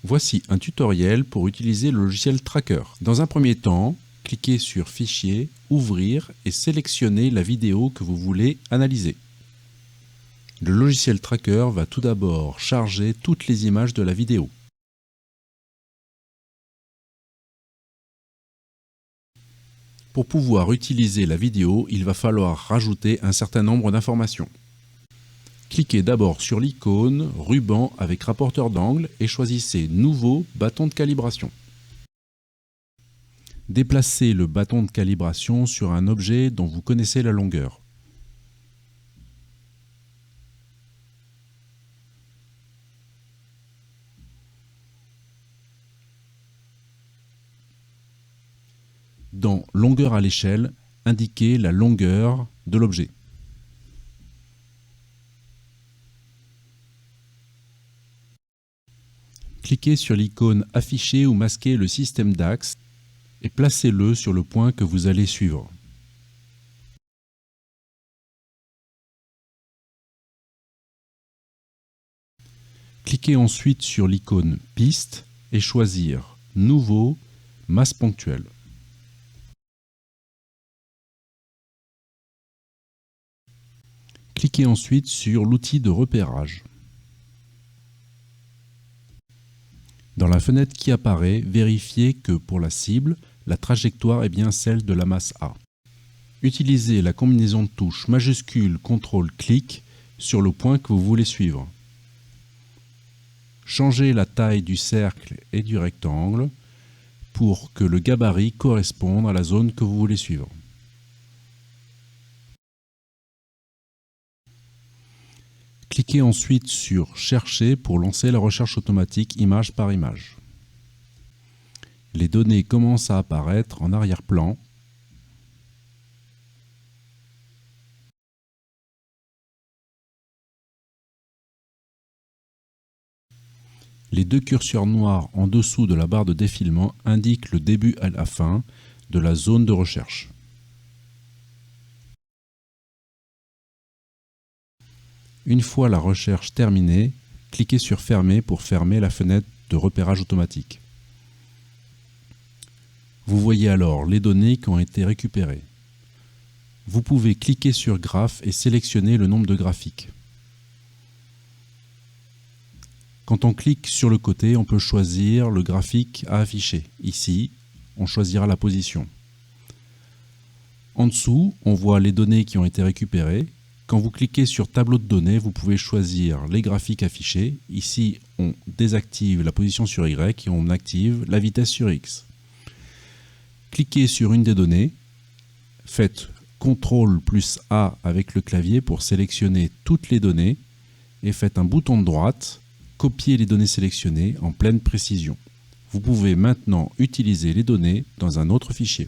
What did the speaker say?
Voici un tutoriel pour utiliser le logiciel Tracker. Dans un premier temps, cliquez sur Fichier, Ouvrir et sélectionnez la vidéo que vous voulez analyser. Le logiciel Tracker va tout d'abord charger toutes les images de la vidéo. Pour pouvoir utiliser la vidéo, il va falloir rajouter un certain nombre d'informations. Cliquez d'abord sur l'icône ruban avec rapporteur d'angle et choisissez Nouveau bâton de calibration. Déplacez le bâton de calibration sur un objet dont vous connaissez la longueur. Dans Longueur à l'échelle, indiquez la longueur de l'objet. Cliquez sur l'icône Afficher ou masquer le système d'axe et placez-le sur le point que vous allez suivre. Cliquez ensuite sur l'icône Piste et choisir Nouveau, masse ponctuelle. Cliquez ensuite sur l'outil de repérage. Dans la fenêtre qui apparaît, vérifiez que pour la cible, la trajectoire est bien celle de la masse A. Utilisez la combinaison de touches majuscule CTRL-clic sur le point que vous voulez suivre. Changez la taille du cercle et du rectangle pour que le gabarit corresponde à la zone que vous voulez suivre. Cliquez ensuite sur Chercher pour lancer la recherche automatique image par image. Les données commencent à apparaître en arrière-plan. Les deux curseurs noirs en dessous de la barre de défilement indiquent le début et la fin de la zone de recherche. Une fois la recherche terminée, cliquez sur Fermer pour fermer la fenêtre de repérage automatique. Vous voyez alors les données qui ont été récupérées. Vous pouvez cliquer sur Graphe et sélectionner le nombre de graphiques. Quand on clique sur le côté, on peut choisir le graphique à afficher. Ici, on choisira la position. En dessous, on voit les données qui ont été récupérées. Quand vous cliquez sur Tableau de données, vous pouvez choisir les graphiques affichés. Ici, on désactive la position sur Y et on active la vitesse sur X. Cliquez sur une des données, faites CTRL+A avec le clavier pour sélectionner toutes les données et faites un bouton de droite, copiez les données sélectionnées en pleine précision. Vous pouvez maintenant utiliser les données dans un autre fichier.